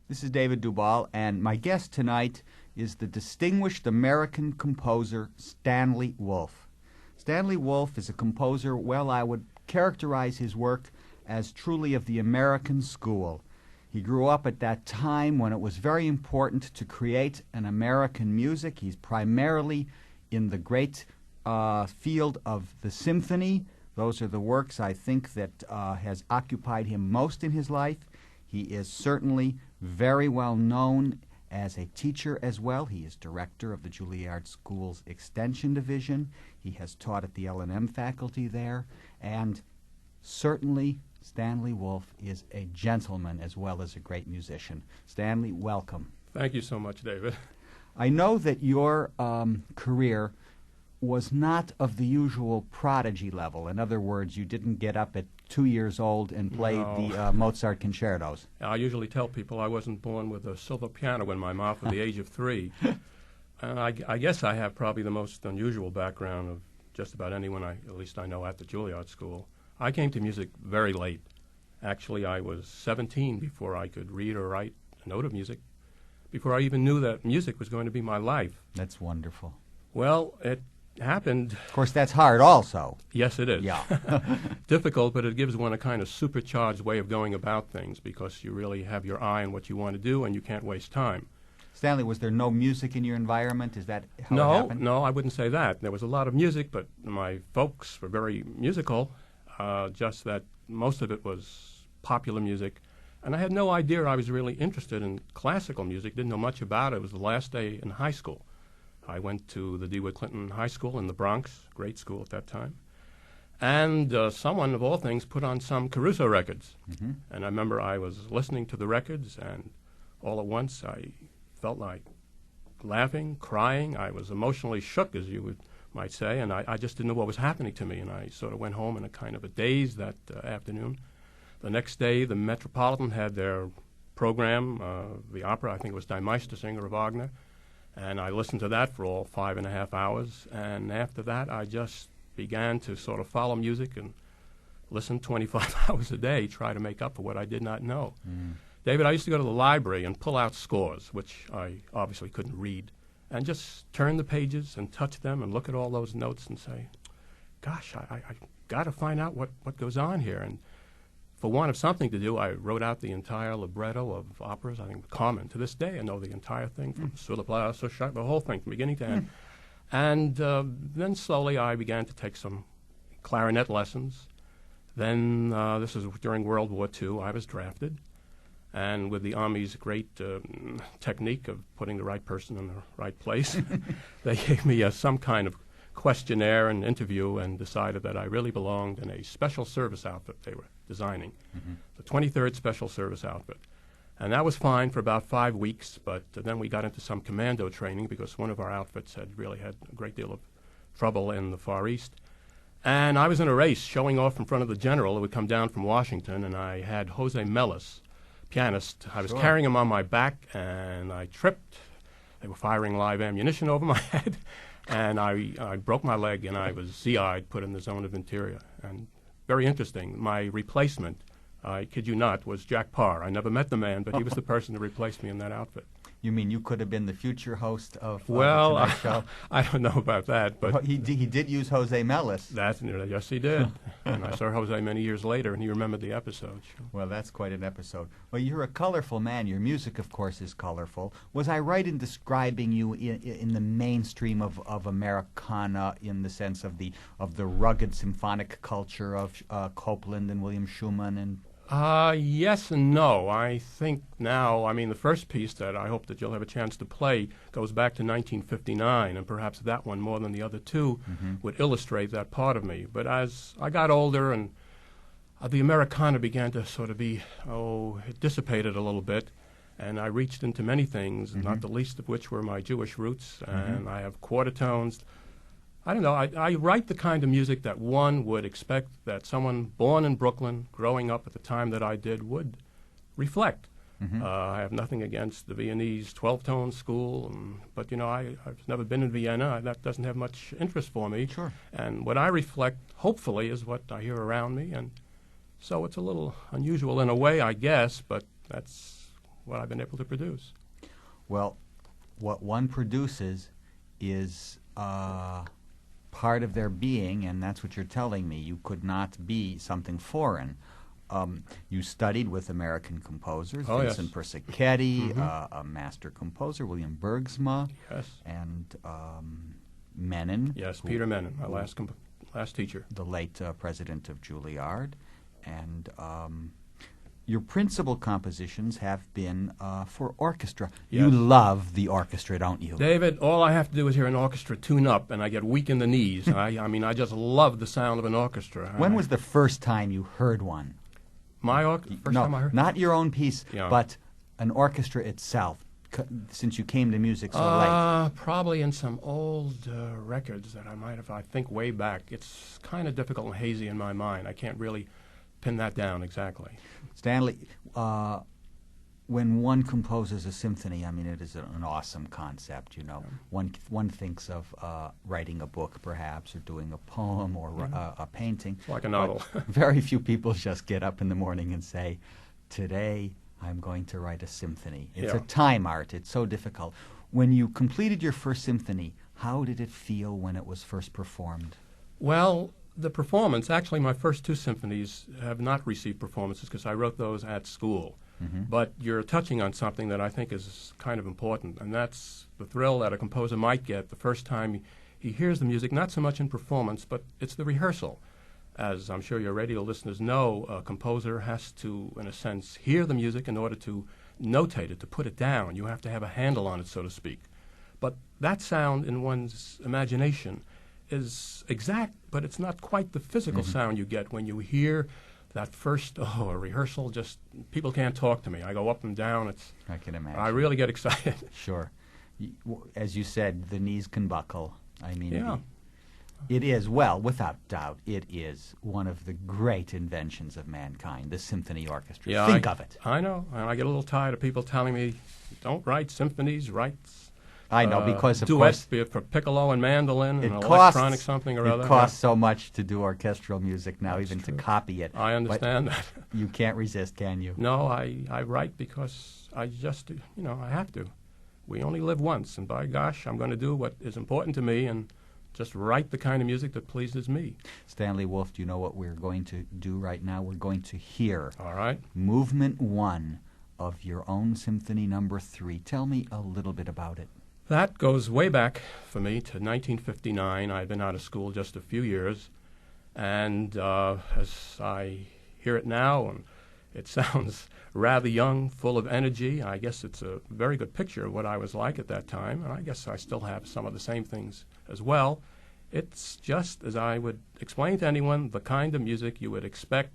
This is David Dubal, and my guest tonight is the distinguished American composer Stanley Wolfe. Stanley Wolfe is a composer, well, I would characterize his work as truly of the American school. He grew up at that time when it was very important to create an American music. He's primarily in the great field of the symphony. Those are the works I think that has occupied him most in his life. He is certainly very well known as a teacher as well. He is director of the Juilliard School's Extension Division. He has taught at the L&M faculty there. And certainly Stanley Wolfe is a gentleman as well as a great musician. Stanley, welcome. Thank you so much, David. I know that your career was not of the usual prodigy level. In other words, you didn't get up at 2 years old and play the Mozart concertos. I usually tell people I wasn't born with a silver piano in my mouth at the age of 3. I guess I have probably the most unusual background of just about anyone at least I know at the Juilliard School. I came to music very late. Actually, I was 17 before I could read or write a note of music, before I even knew that music was going to be my life. That's wonderful. Well, it happened. Of course, that's hard also. Yes, it is. Yeah. Difficult, but it gives one a kind of supercharged way of going about things because you really have your eye on what you want to do and you can't waste time. Stanley, was there no music in your environment? Is that how it happened? No, I wouldn't say that. There was a lot of music, but my folks were very musical, just that most of it was popular music. And I had no idea I was really interested in classical music, didn't know much about it. It was the last day in high school. I went to the DeWitt Clinton High School in the Bronx, great school at that time. And someone, of all things, put on some Caruso records. Mm-hmm. And I remember I was listening to the records, and all at once I felt like laughing, crying. I was emotionally shook, as you might say, and I just didn't know what was happening to me. And I sort of went home in a kind of a daze that afternoon. The next day, the Metropolitan had their program, the opera, I think it was Die Meistersinger of Wagner. And I listened to that for all 5.5 hours. And after that, I just began to sort of follow music and listen 25 hours a day, try to make up for what I did not know. Mm. David, I used to go to the library and pull out scores, which I obviously couldn't read, and just turn the pages and touch them and look at all those notes and say, gosh, I got to find out what goes on here. And for want of something to do, I wrote out the entire libretto of operas. I think Carmen. To this day, I know the entire thing from Sur la Place, the whole thing from beginning to end. And then slowly I began to take some clarinet lessons. Then this was during World War II. I was drafted. And with the Army's great technique of putting the right person in the right place, they gave me some kind of questionnaire and interview and decided that I really belonged in a special service outfit they were designing, the 23rd Special Service Outfit. And that was fine for about 5 weeks, but then we got into some commando training because one of our outfits had really had a great deal of trouble in the Far East. And I was in a race showing off in front of the general who would come down from Washington, and I had Jose Melis, pianist. I was carrying him on my back, and I tripped. They were firing live ammunition over my head. And I broke my leg, and I was CI'd, put in the zone of interior. And very interesting, my replacement, I kid you not, was Jack Parr. I never met the man, but he was the person who replaced me in that outfit. You mean you could have been the future host of well, Tonight Show? I don't know about that, but he did use Jose Melis. Yes, he did. And I saw Jose many years later, and he remembered the episode. Sure. Well, that's quite an episode. Well, you're a colorful man. Your music, of course, is colorful. Was I right in describing you in the mainstream of Americana, in the sense of the rugged symphonic culture of Copland and William Schumann and? Yes and no. I think now, the first piece that I hope that you'll have a chance to play goes back to 1959, and perhaps that one more than the other two would illustrate that part of me. But as I got older and the Americana began to sort of be, it dissipated a little bit, and I reached into many things, not the least of which were my Jewish roots, and I have quarter tones. I don't know, I write the kind of music that one would expect that someone born in Brooklyn, growing up at the time that I did, would reflect. I have nothing against the Viennese 12-tone school, but, I've never been in Vienna. That doesn't have much interest for me. Sure. And what I reflect, hopefully, is what I hear around me. And so it's a little unusual in a way, I guess, but that's what I've been able to produce. Well, what one produces is part of their being, and that's what you're telling me. You could not be something foreign. You studied with American composers, Vincent Persichetti, a master composer, William Bergsma, and Menon. Yes, Peter Menon, my last teacher. The late president of Juilliard. And your principal compositions have been for orchestra. Yes. You love the orchestra, don't you? David, all I have to do is hear an orchestra tune up, and I get weak in the knees. I mean, I just love the sound of an orchestra. When was the first time you heard one? First time I heard? Not your own piece, but an orchestra itself, since you came to music so late. Probably in some old records that I might have, I think, way back. It's kind of difficult and hazy in my mind. I can't really pin that down exactly. Stanley, when one composes a symphony, I mean, it is an awesome concept, you know. Yeah. One thinks of writing a book, perhaps, or doing a poem or a painting. It's like a novel. Very few people just get up in the morning and say, today I'm going to write a symphony. It's a time art. It's so difficult. When you completed your first symphony, how did it feel when it was first performed? Well, the performance, actually my first two symphonies have not received performances because I wrote those at school. Mm-hmm. But you're touching on something that I think is kind of important, and that's the thrill that a composer might get the first time he hears the music, not so much in performance, but it's the rehearsal. As I'm sure your radio listeners know, a composer has to, in a sense, hear the music in order to notate it, to put it down. You have to have a handle on it, so to speak. But that sound in one's imagination is exact, but it's not quite the physical sound you get when you hear that first rehearsal. Just people can't talk to me. I go up and down. I can imagine. I really get excited. Sure. As you said, the knees can buckle. I mean, it is, well, without doubt, it is one of the great inventions of mankind, the symphony orchestra. Yeah, Think of it. I know. And I get a little tired of people telling me, don't write symphonies, write I know, because of duets, course, be it for piccolo and mandolin and electronic something or other. It costs so much to do orchestral music now, That's even true. to copy it. I understand that. You can't resist, can you? No, I write because I just, I have to. We only live once, and by gosh, I'm going to do what is important to me and just write the kind of music that pleases me. Stanley Wolfe, do you know what we're going to do right now? We're going to hear All right. Movement 1 of your own Symphony No. 3. Tell me a little bit about it. That goes way back for me to 1959. I'd been out of school just a few years, and as I hear it now, and it sounds rather young, full of energy. I guess it's a very good picture of what I was like at that time, and I guess I still have some of the same things as well. It's just, as I would explain to anyone, the kind of music you would expect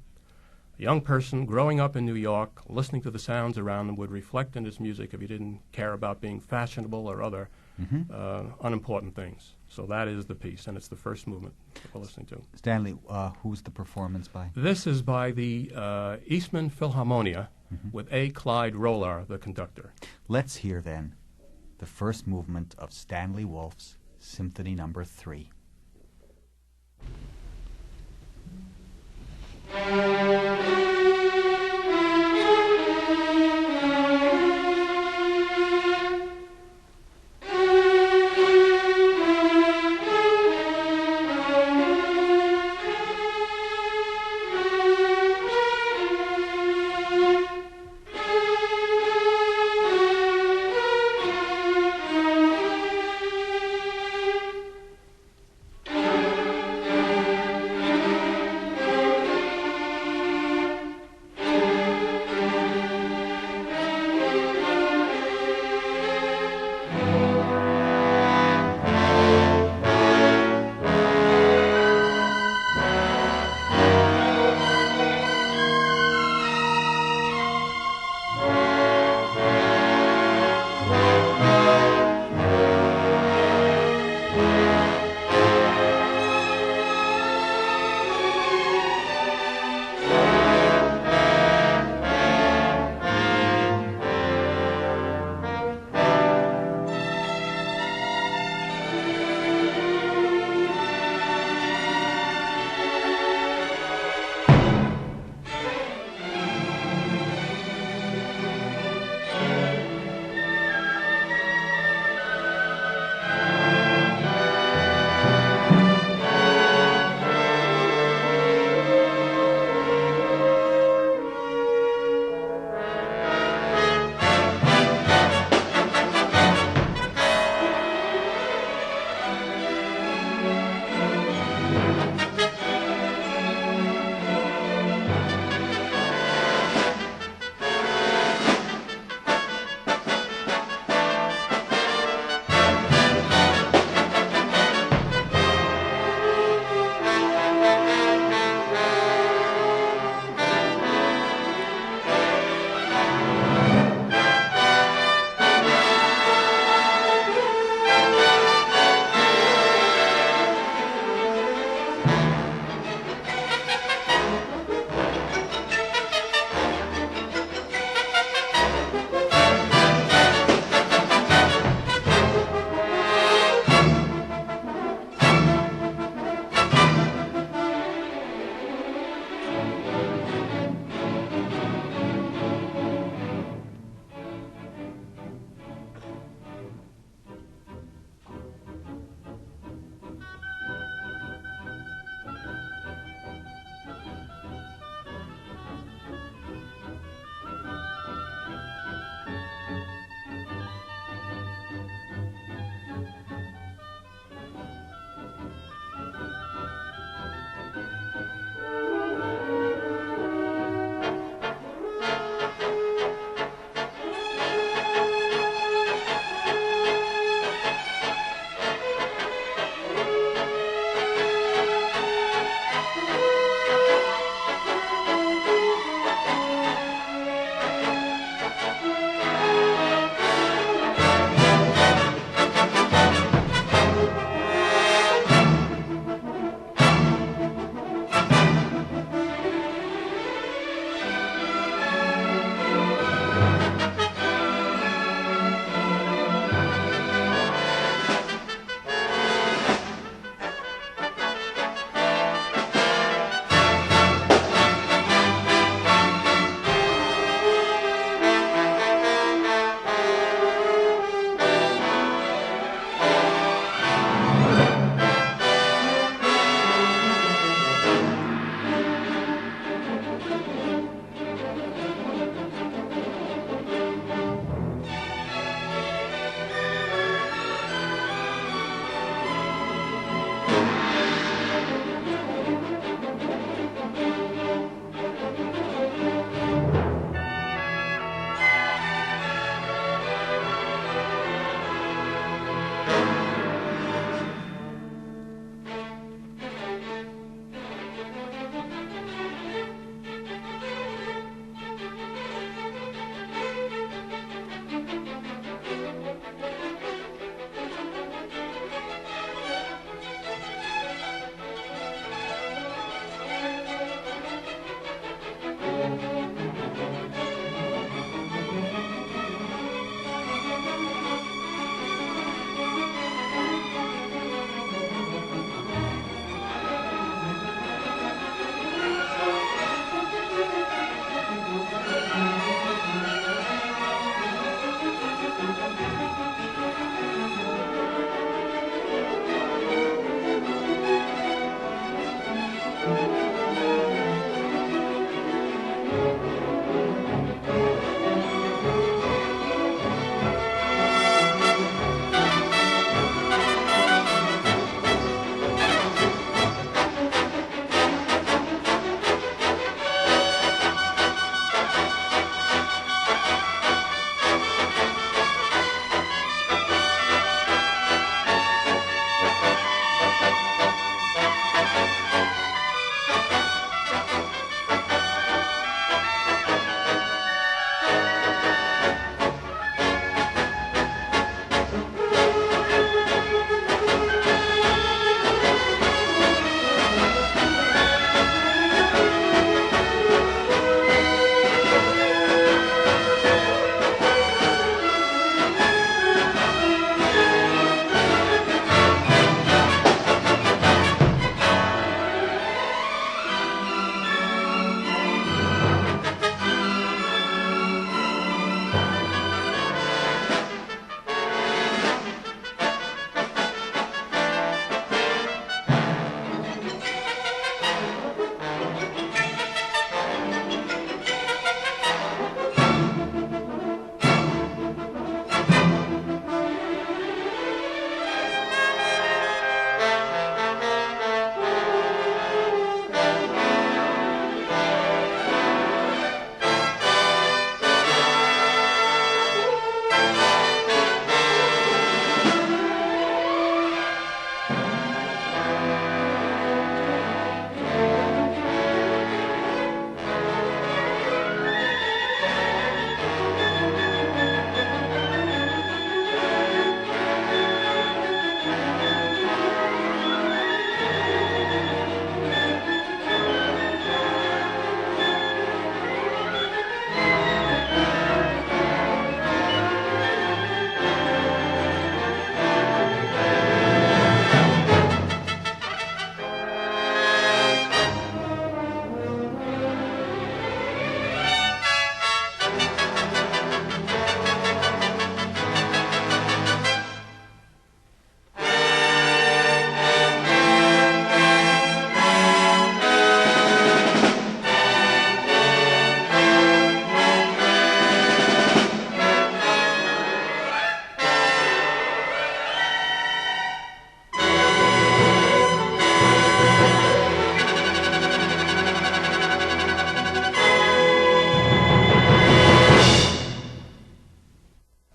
a young person growing up in New York, listening to the sounds around them, would reflect in his music if he didn't care about being fashionable or other unimportant things. So that is the piece, and it's the first movement that we're listening to. Stanley, who's the performance by? This is by the Eastman Philharmonia with A. Clyde Rolar, the conductor. Let's hear, then, the first movement of Stanley Wolfe's Symphony No. 3.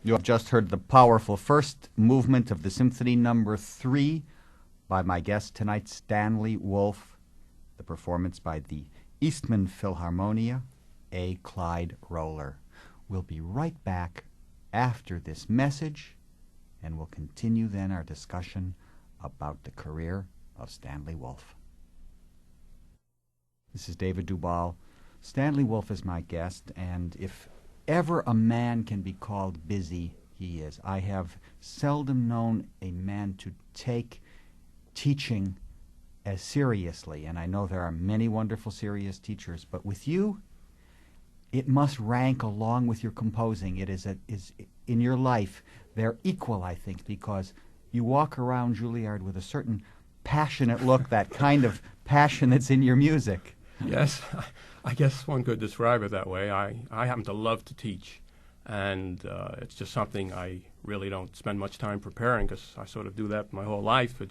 You have just heard the powerful first movement of the Symphony No. 3 by my guest tonight, Stanley Wolfe, the performance by the Eastman Philharmonia, A. Clyde Roller. We'll be right back after this message, and we'll continue then our discussion about the career of Stanley Wolfe. This is David Dubal. Stanley Wolfe is my guest, and if ever a man can be called busy, he is. I have seldom known a man to take teaching as seriously, and I know there are many wonderful serious teachers, but with you, it must rank along with your composing. It is in your life, they're equal, I think, because you walk around Juilliard with a certain passionate look, that kind of passion that's in your music. Yes, I guess one could describe it that way. I happen to love to teach, and it's just something I really don't spend much time preparing, because I sort of do that my whole life.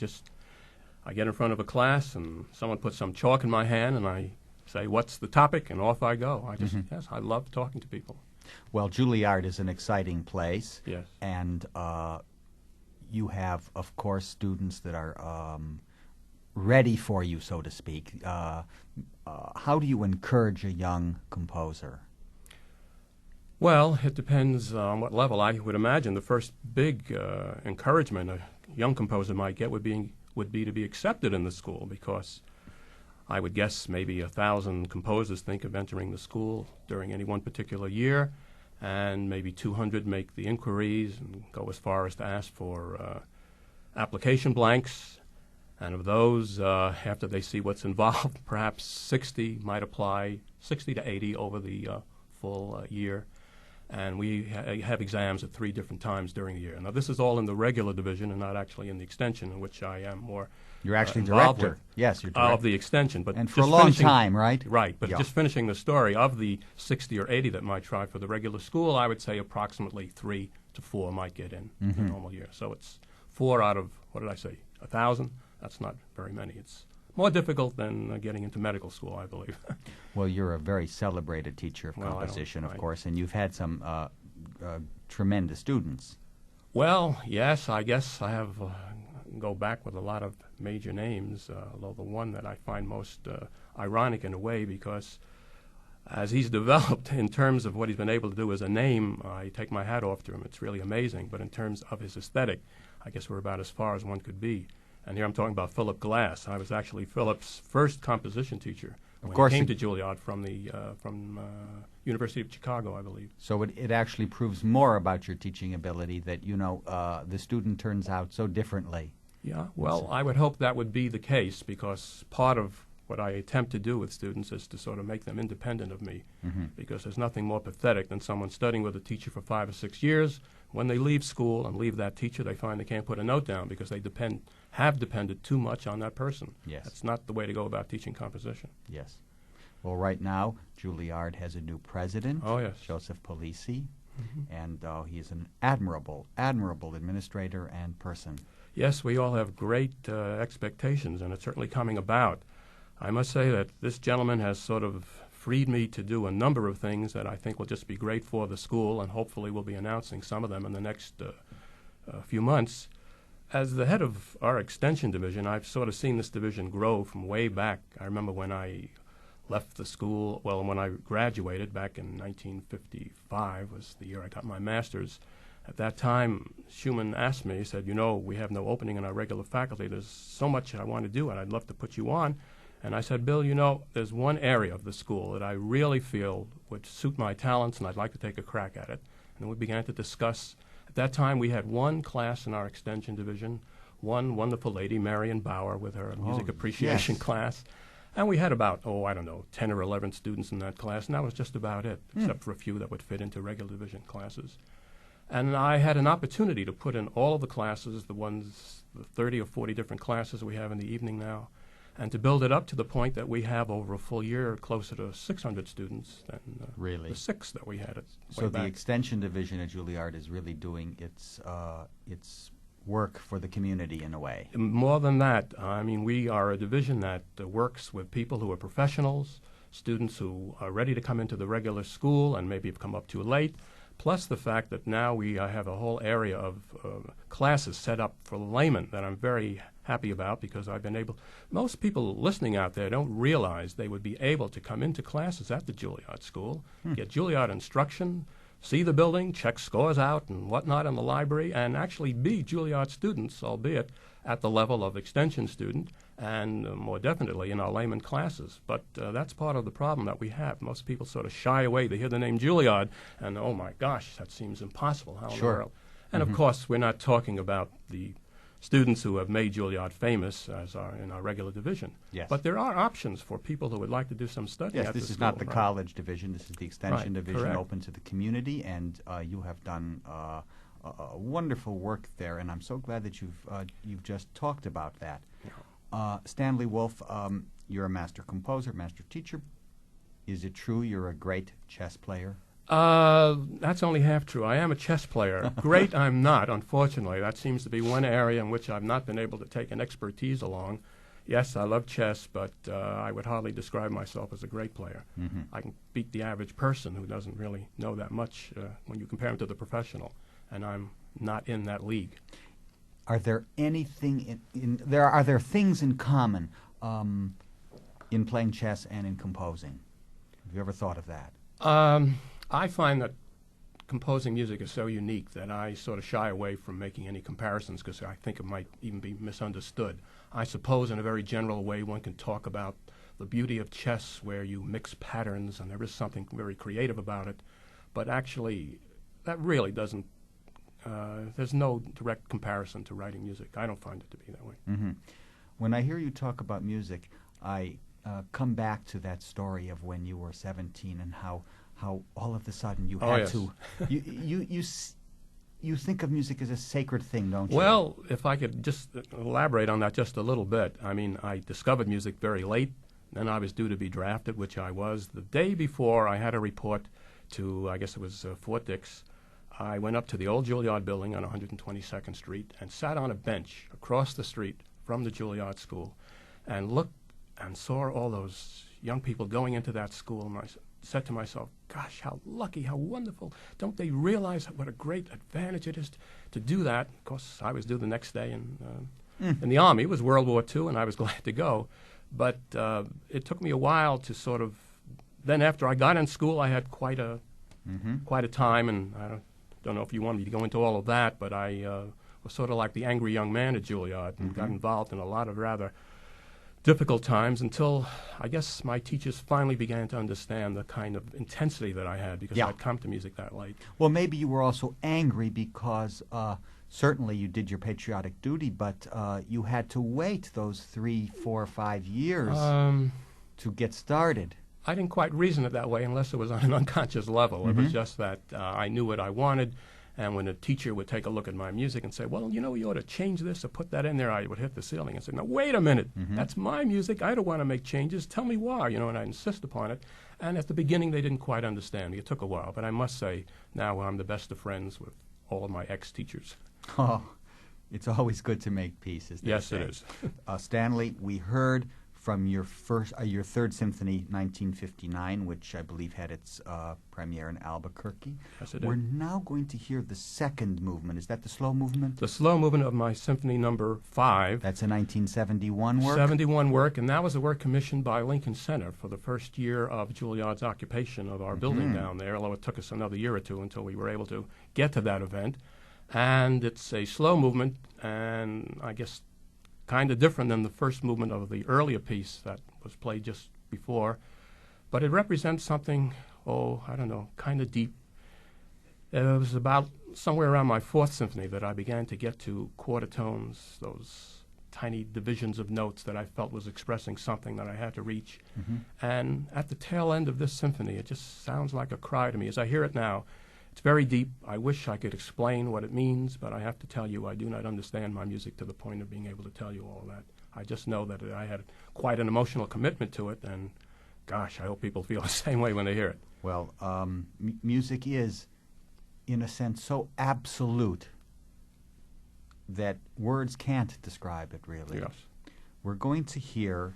I get in front of a class, and someone puts some chalk in my hand, and I say, "What's the topic?" and off I go. Yes, I love talking to people. Well, Juilliard is an exciting place. Yes. And you have, of course, students that are ready for you, so to speak. How do you encourage a young composer? Well, it depends on what level. I would imagine the first big encouragement a young composer might get would be to be accepted in the school, because I would guess maybe 1,000 composers think of entering the school during any one particular year, and maybe 200 make the inquiries and go as far as to ask for application blanks. And of those, after they see what's involved, perhaps 60 might apply, 60 to 80 over the full year. And we have exams at 3 different times during the year. Now, this is all in the regular division and not actually in the extension, in which I am more You're actually involved director. with, Yes, you're director. of the extension. But And for a long time, right? Right, but Yeah. just finishing the story, of the 60 or 80 that might try for the regular school, I would say approximately 3 to 4 might get in the normal year. So it's 4 out of, 1,000? That's not very many. It's more difficult than getting into medical school, I believe. Well, you're a very celebrated teacher of composition, of course, and you've had some tremendous students. Well, yes, I guess I have go back with a lot of major names, although the one that I find most ironic in a way, because as he's developed in terms of what he's been able to do as a name, I take my hat off to him. It's really amazing. But in terms of his aesthetic, I guess we're about as far as one could be. And here I'm talking about Philip Glass. I was actually Philip's first composition teacher when he came to Juilliard from the University of Chicago, I believe. So it actually proves more about your teaching ability that, the student turns out so differently. Yeah, well, I would hope that would be the case, because part of what I attempt to do with students is to sort of make them independent of me, because there's nothing more pathetic than someone studying with a teacher for 5 or 6 years. When they leave school and leave that teacher, they find they can't put a note down because they have depended too much on that person. Yes. That's not the way to go about teaching composition. Yes. Well, right now, Juilliard has a new president, Oh, yes. Joseph Polisi, and he is an admirable administrator and person. Yes, we all have great expectations, and it's certainly coming about. I must say that this gentleman has sort of freed me to do a number of things that I think will just be great for the school, and hopefully we'll be announcing some of them in the next few months. As the head of our extension division, I've sort of seen this division grow from way back. I remember when I left the school, when I graduated back in 1955 was the year I got my master's. At that time, Schumann asked me, he said, we have no opening in our regular faculty. There's so much I want to do, and I'd love to put you on. And I said, Bill, there's one area of the school that I really feel would suit my talents, and I'd like to take a crack at it. And we began to discuss. At that time, we had one class in our extension division, one wonderful lady, Marion Bauer, with her music appreciation class. And we had about, 10 or 11 students in that class, and that was just about it, except for a few that would fit into regular division classes. And I had an opportunity to put in all of the classes, the 30 or 40 different classes we have in the evening now, and to build it up to the point that we have over a full year closer to 600 students than the 6 that we had. So the extension division at Juilliard is really doing its work for the community in a way. More than that, we are a division that works with people who are professionals, students who are ready to come into the regular school and maybe have come up too late, plus the fact that now we have a whole area of classes set up for laymen that I'm very happy about, because I've been able, most people listening out there don't realize they would be able to come into classes at the Juilliard School, get Juilliard instruction, see the building, check scores out and whatnot in the library, and actually be Juilliard students, albeit at the level of extension student, and more definitely in our layman classes. But that's part of the problem that we have. Most people sort of shy away. They hear the name Juilliard, and oh my gosh, that seems impossible. How in the world? And of course, we're not talking about the students who have made Juilliard famous as in our regular division. Yes. But there are options for people who would like to do some studying Yes, at this the is school, not the college division. This is the extension division, correct. open to the community, and you have done wonderful work there, and I'm so glad that you've just talked about that. Stanley Wolfe, you're a master composer, master teacher. Is it true you're a great chess player? That's only half true. I am a chess player. Great I'm not, unfortunately. That seems to be one area in which I've not been able to take an expertise along. Yes, I love chess, but I would hardly describe myself as a great player. I can beat the average person who doesn't really know that much when you compare him to the professional, and I'm not in that league. Are there anything are there things in common in playing chess and in composing? Have you ever thought of that? I find that composing music is so unique that I sort of shy away from making any comparisons, because I think it might even be misunderstood. I suppose in a very general way one can talk about the beauty of chess, where you mix patterns and there is something very creative about it, but actually that really doesn't, there's no direct comparison to writing music. I don't find it to be that way. When I hear you talk about music, I come back to that story of when you were 17 and how all of a sudden you had to you think of music as a sacred thing, don't you? Well, if I could just elaborate on that just a little bit. I mean, I discovered music very late. Then I was due to be drafted, which I was. The day before I had a report to, I guess it was Fort Dix, I went up to the old Juilliard building on 122nd Street and sat on a bench across the street from the Juilliard School and looked and saw all those young people going into that school. And I said to myself, gosh, how lucky, how wonderful. Don't they realize what a great advantage it is to do that? Of course, I was due the next day in the Army. It was World War II, and I was glad to go. But it took me a while to sort of, then after I got in school, I had quite a time, and I don't know if you want me to go into all of that, but I was sort of like the angry young man at Juilliard and got involved in a lot of rather difficult times until I guess my teachers finally began to understand the kind of intensity that I had, because I'd come to music that late. Well, maybe you were also angry because certainly you did your patriotic duty, but you had to wait those 3, 4, 5 years to get started. I didn't quite reason it that way unless it was on an unconscious level. It was just that I knew what I wanted. And when a teacher would take a look at my music and say, well, you know, you ought to change this or put that in there, I would hit the ceiling and say, now, wait a minute. That's my music. I don't want to make changes. Tell me why, you know, and I'd insist upon it. And at the beginning, they didn't quite understand me. It took a while. But I must say, now I'm the best of friends with all of my ex-teachers. Oh, it's always good to make peace, as they say. Yes, it is. Stanley, we heard from your third symphony, 1959, which I believe had its premiere in Albuquerque. Yes, it did. We're now going to hear the second movement. Is that the slow movement? The slow movement of my Symphony Number 5. That's a 1971 work? 71 work, and that was a work commissioned by Lincoln Center for the first year of Juilliard's occupation of our building down there, although it took us another year or two until we were able to get to that event. And it's a slow movement, and I guess kind of different than the first movement of the earlier piece that was played just before. But it represents something, I don't know, kind of deep. It was about somewhere around my fourth symphony that I began to get to quarter tones, those tiny divisions of notes that I felt was expressing something that I had to reach. And at the tail end of this symphony, it just sounds like a cry to me. As I hear it now, it's very deep. I wish I could explain what it means, but I have to tell you I do not understand my music to the point of being able to tell you all of that. I just know that I had quite an emotional commitment to it, and gosh, I hope people feel the same way when they hear it. Well, music is, in a sense, so absolute that words can't describe it, really. Yes. We're going to hear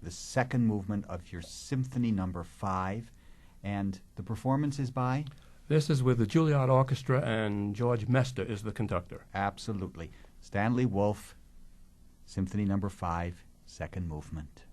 the second movement of your Symphony Number 5, and the performance is by? This is with the Juilliard Orchestra, and George Mester is the conductor. Absolutely. Stanley Wolfe, Symphony No. 5, second movement.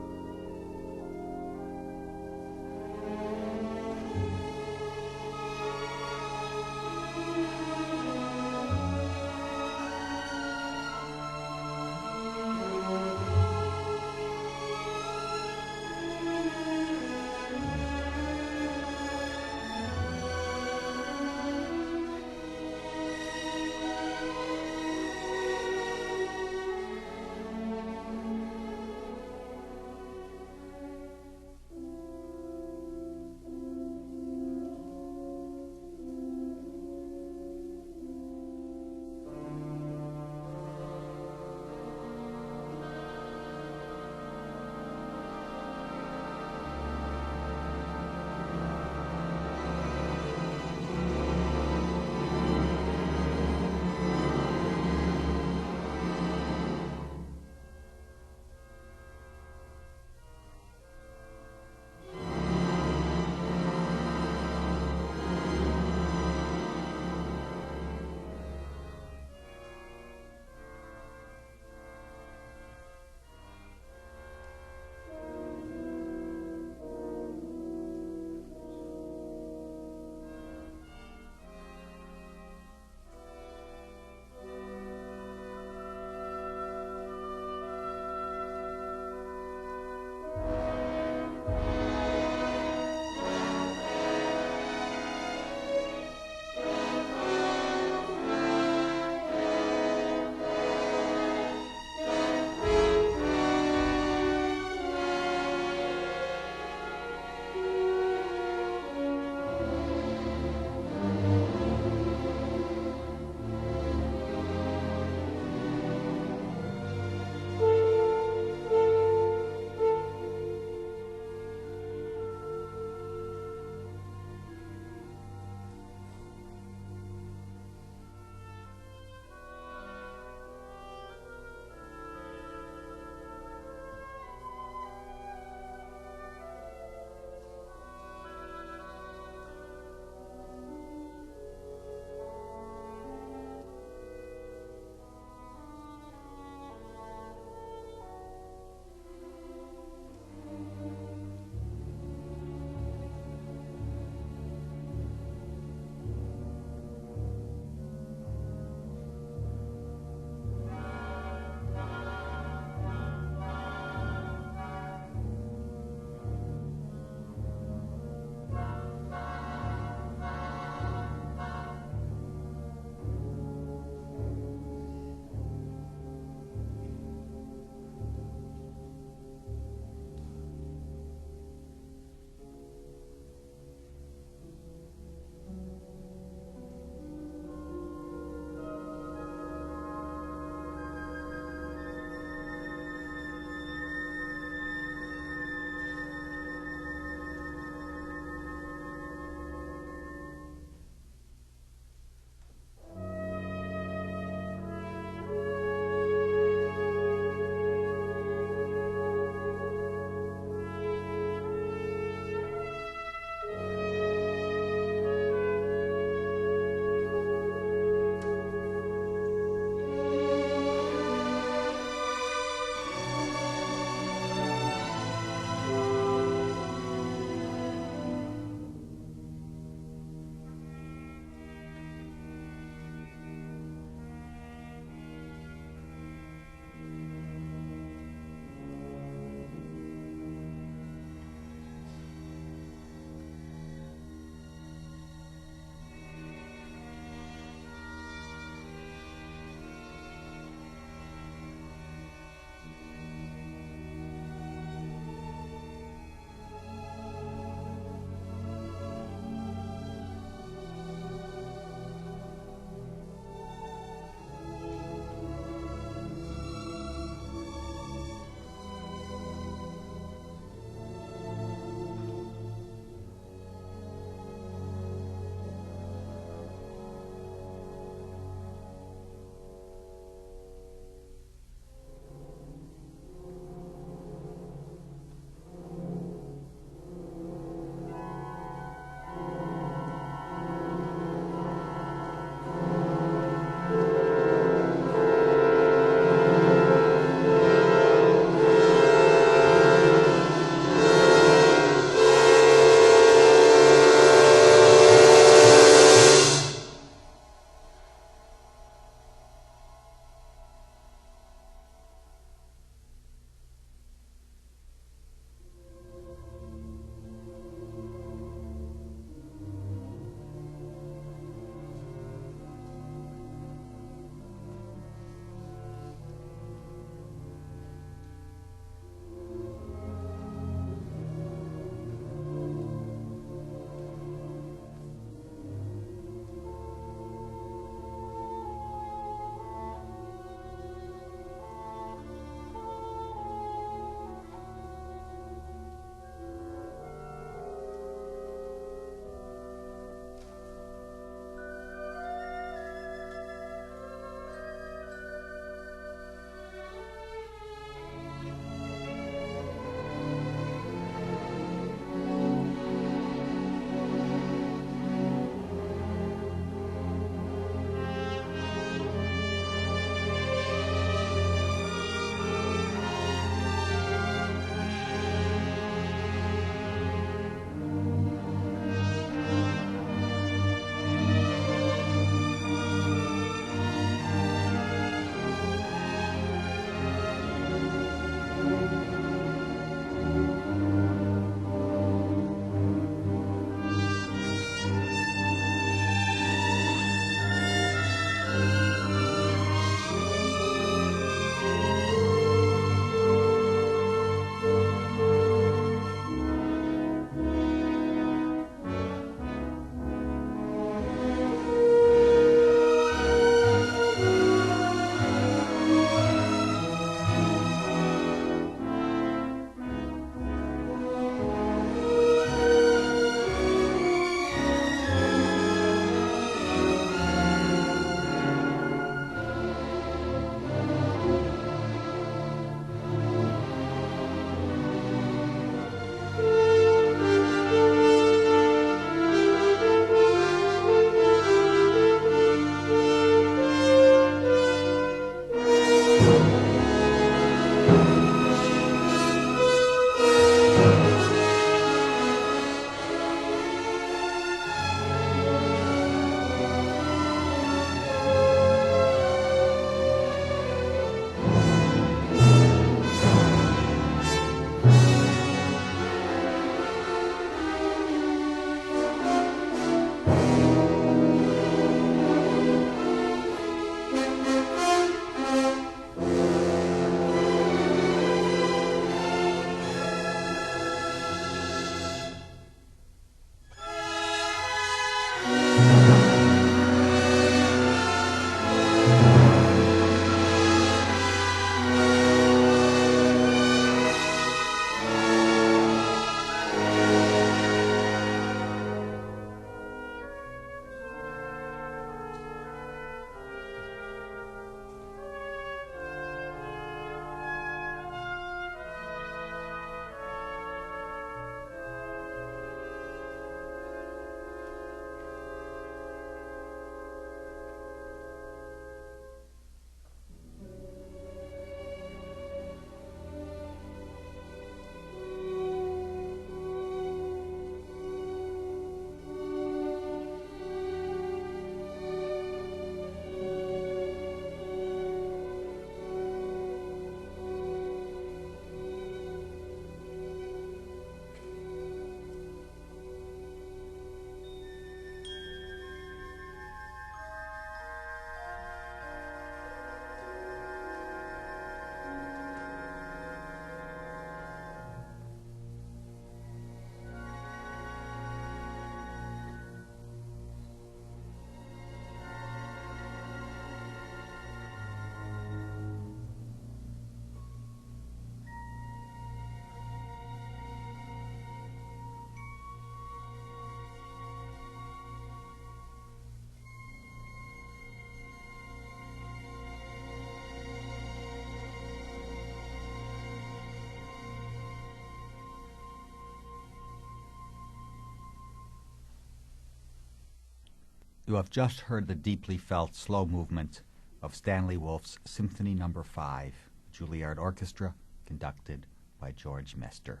You have just heard the deeply felt slow movement of Stanley Wolfe's Symphony No. 5, Juilliard Orchestra, conducted by George Mester.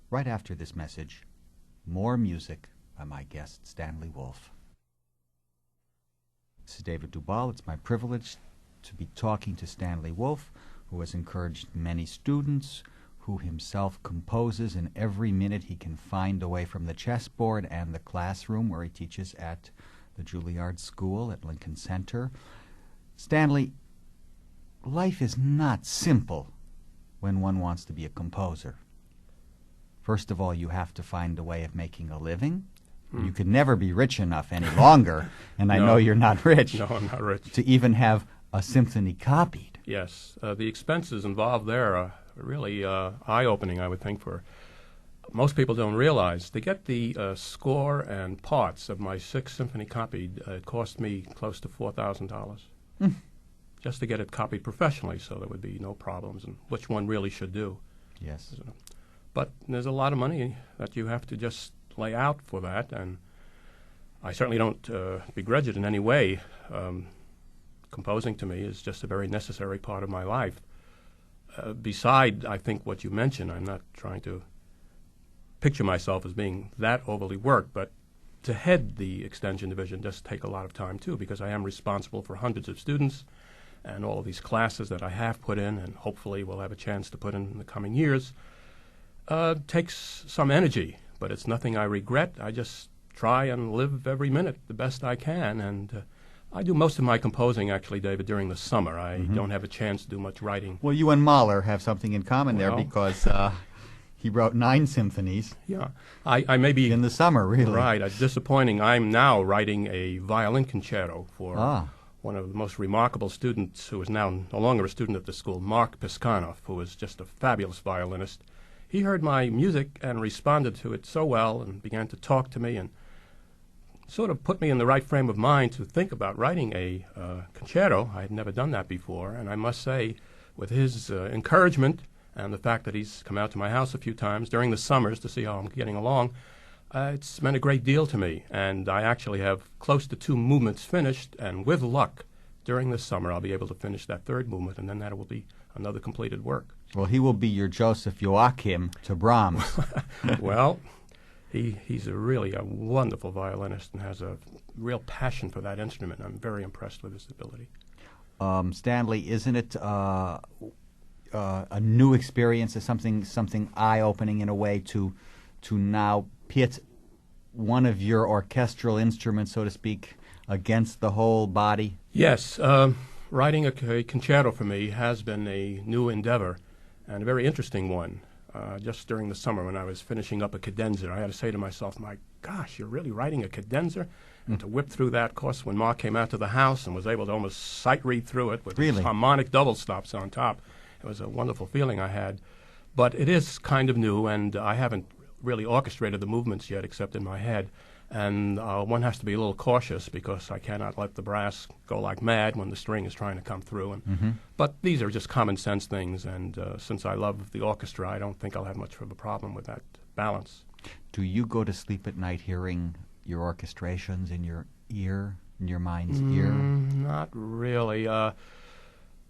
Right after this message, more music by my guest, Stanley Wolfe. This is David Dubal. It's my privilege to be talking to Stanley Wolfe, who has encouraged many students, who himself composes in every minute he can find away from the chessboard and the classroom where he teaches at the Juilliard School at Lincoln Center. Stanley, life is not simple when one wants to be a composer. First of all, you have to find a way of making a living. You could never be rich enough any longer, and I know you're not rich. No, I'm not rich. To even have a symphony copied. Yes, the expenses involved there are really eye-opening, I would think, for most people don't realize. To get the score and parts of my 6th symphony copied, it cost me close to $4,000. Just to get it copied professionally, so there would be no problems, and which one really should do. Yes. But there's a lot of money that you have to just lay out for that, and I certainly don't begrudge it in any way. Composing to me is just a very necessary part of my life. Beside, I think, what you mentioned, I'm not trying to picture myself as being that overly worked, but to head the extension division does take a lot of time, too, because I am responsible for hundreds of students and all of these classes that I have put in and hopefully will have a chance to put in the coming years. Takes some energy, but it's nothing I regret. I just try and live every minute the best I can, and I do most of my composing, actually, David, during the summer. I don't have a chance to do much writing. Well, you and Mahler have something in common there, because he wrote 9 symphonies. Yeah, I may be in the summer, really. Right. It's disappointing. I'm now writing a violin concerto for one of the most remarkable students, who is now no longer a student at the school, Mark Piskanov, who is just a fabulous violinist. He heard my music and responded to it so well and began to talk to me and sort of put me in the right frame of mind to think about writing a concerto. I had never done that before, and I must say, with his encouragement and the fact that he's come out to my house a few times during the summers to see how I'm getting along, it's meant a great deal to me. And I actually have close to 2 movements finished, and with luck, during this summer I'll be able to finish that 3rd movement, and then that will be another completed work. Well, he will be your Joseph Joachim to Brahms. Well, he's really a wonderful violinist and has a real passion for that instrument. I'm very impressed with his ability. Stanley, isn't it a new experience, something eye-opening in a way to now pit one of your orchestral instruments, so to speak, against the whole body? Yes. Writing a concerto for me has been a new endeavor and a very interesting one. Just during the summer when I was finishing up a cadenza, I had to say to myself, my gosh, you're really writing a cadenza? And to whip through that, of course, when Mark came out to the house and was able to almost sight read through it with these harmonic double stops on top, it was a wonderful feeling I had. But it is kind of new, and I haven't really orchestrated the movements yet except in my head. And one has to be a little cautious because I cannot let the brass go like mad when the string is trying to come through. And, but these are just common sense things, and since I love the orchestra, I don't think I'll have much of a problem with that balance. Do you go to sleep at night hearing your orchestrations in your ear, in your mind's ear? Not really.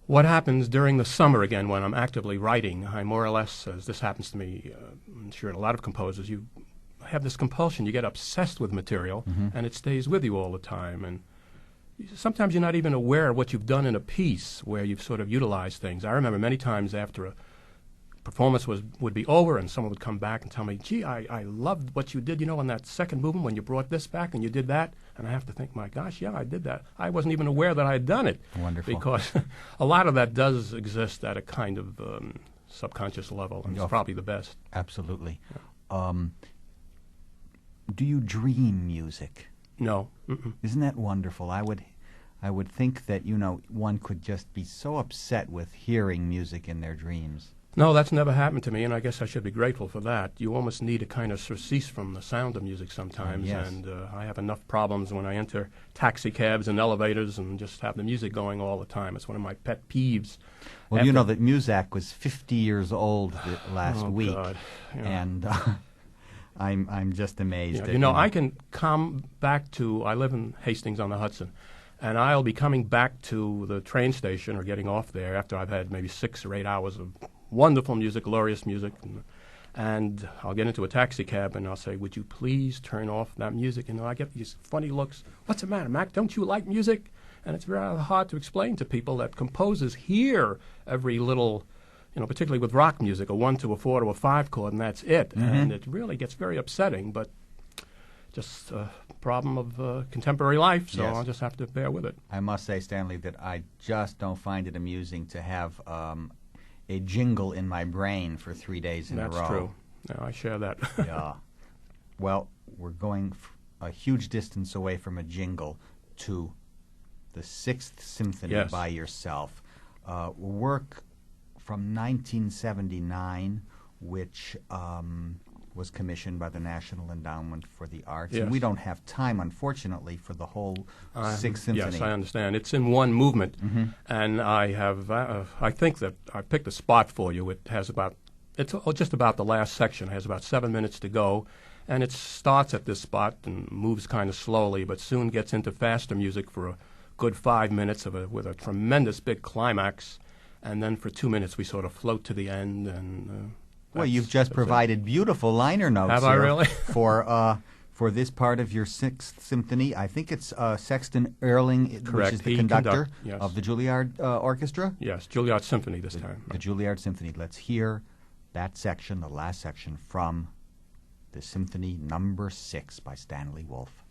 What happens during the summer, again, when I'm actively writing, I more or less, as this happens to me, I'm sure a lot of composers, you have this compulsion. You get obsessed with material, and it stays with you all the time. And sometimes you're not even aware of what you've done in a piece where you've sort of utilized things. I remember many times after a performance would be over and someone would come back and tell me, gee, I loved what you did, on that 2nd movement when you brought this back and you did that. And I have to think, my gosh, yeah, I did that. I wasn't even aware that I had done it. Wonderful. Because a lot of that does exist at a kind of subconscious level, and it's probably the best. Absolutely. Yeah. Do you dream music? No. Isn't that wonderful? I would think that, one could just be so upset with hearing music in their dreams. No, that's never happened to me, and I guess I should be grateful for that. You almost need a kind of surcease from the sound of music sometimes, yes. And I have enough problems when I enter taxi cabs and elevators and just have the music going all the time. It's one of my pet peeves. Well, you know that Muzak was 50 years old last week, God. Yeah. and I'm just amazed. You know, I can come back to, I live in Hastings on the Hudson, and I'll be coming back to the train station or getting off there after I've had maybe 6 or 8 hours of wonderful music, glorious music, and I'll get into a taxi cab and I'll say, would you please turn off that music? And I get these funny looks. What's the matter, Mac? Don't you like music? And it's very hard to explain to people that composers hear every little, particularly with rock music, a 1 to a 4 to a 5 chord, and that's it. Mm-hmm. And it really gets very upsetting, but just a problem of contemporary life, so yes. I'll just have to bear with it. I must say, Stanley, that I just don't find it amusing to have a jingle in my brain for 3 days in a row. That's true. No, I share that. Yeah. Well, we're going a huge distance away from a jingle to the Sixth Symphony yes. by yourself. Work from 1979, which was commissioned by the National Endowment for the Arts. Yes. And we don't have time, unfortunately, for the whole Sixth Symphony. Yes, I understand. It's in one movement, mm-hmm. and I have. I think that I picked a spot for you. It has about. It's just about the last section. It has about 7 minutes to go, and it starts at this spot and moves kind of slowly, but soon gets into faster music for a good 5 minutes with a tremendous big climax, and then for 2 minutes we sort of float to the end. And well, you've just provided beautiful liner notes. Have I really? for this part of your Sixth Symphony. I think it's Sexton Earling, correct. Which is the conductor yes. of the Juilliard Orchestra. Yes, Juilliard Symphony this time. The Juilliard Symphony. Let's hear that section, the last section, from the Symphony Number 6 by Stanley Wolfe.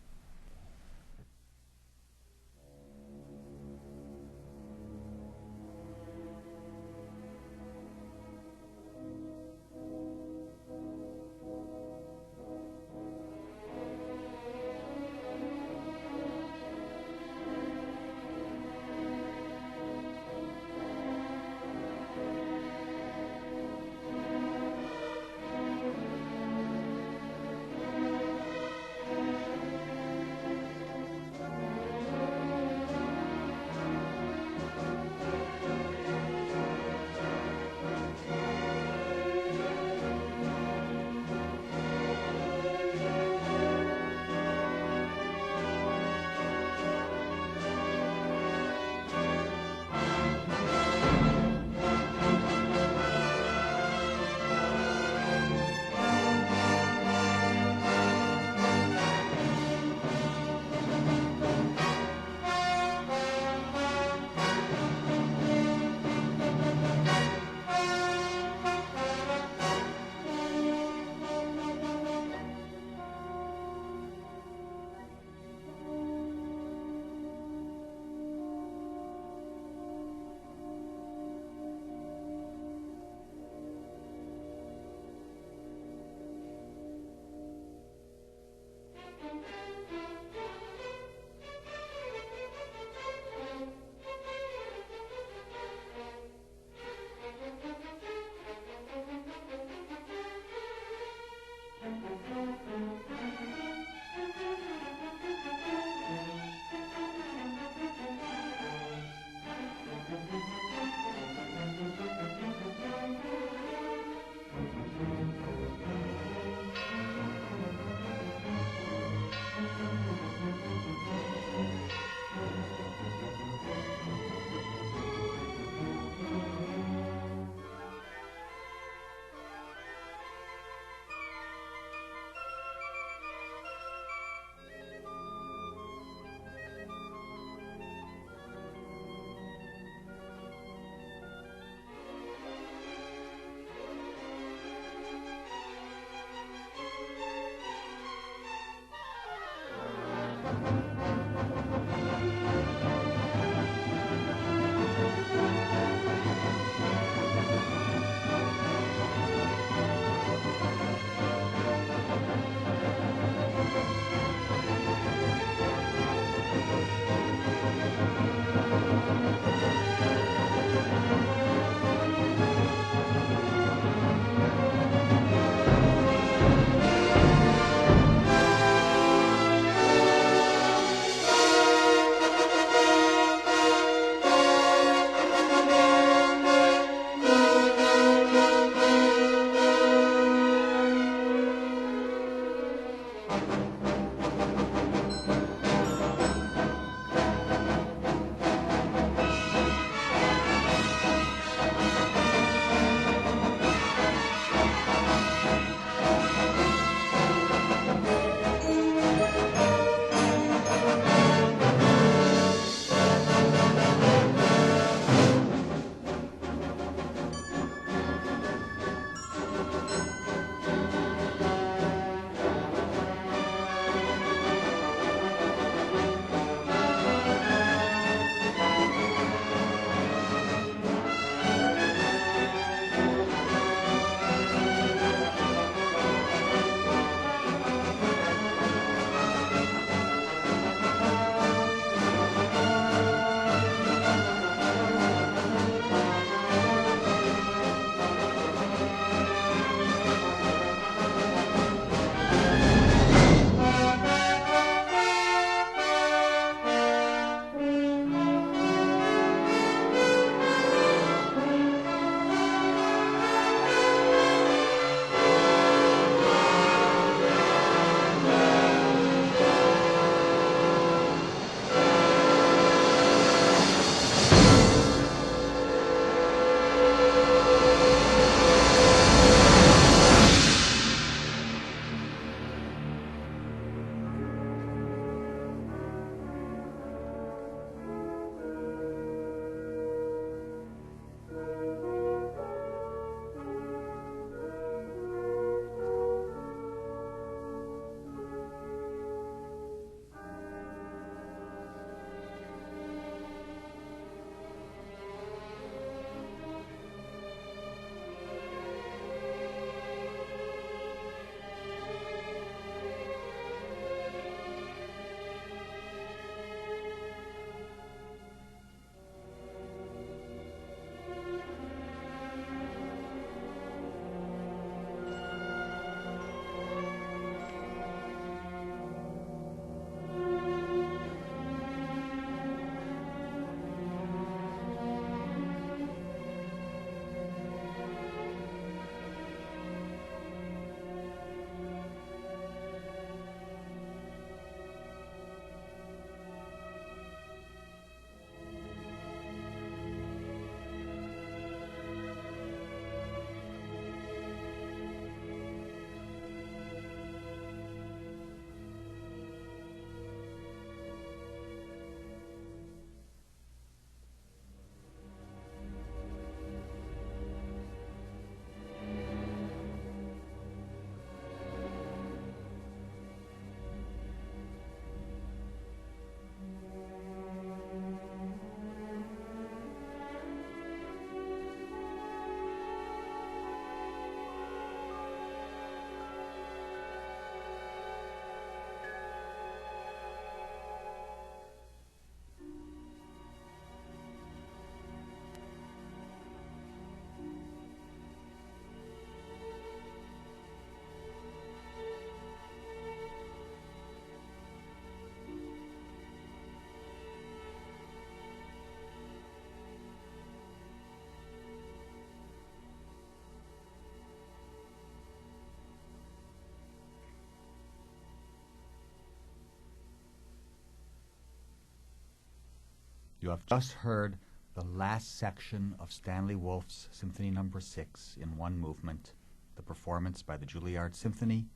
You have just heard the last section of Stanley Wolfe's Symphony No. 6 in one movement, the performance by the Juilliard Symphony,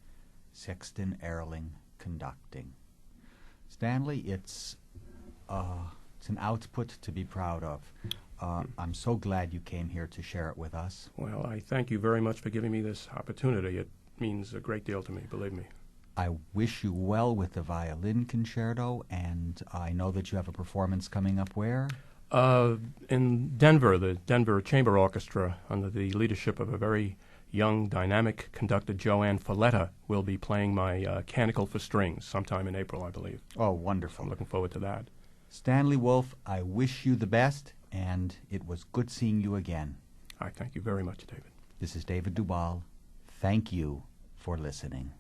Sexton Ehrling conducting. Stanley, it's an output to be proud of. I'm so glad you came here to share it with us. Well, I thank you very much for giving me this opportunity. It means a great deal to me, believe me. I wish you well with the violin concerto, and I know that you have a performance coming up where? In Denver, the Denver Chamber Orchestra, under the leadership of a very young, dynamic conductor, Joanne Folletta, will be playing my Canticle for Strings sometime in April, I believe. Oh, wonderful. I'm looking forward to that. Stanley Wolfe, I wish you the best, and it was good seeing you again. I thank you very much, David. This is David Dubal. Thank you for listening.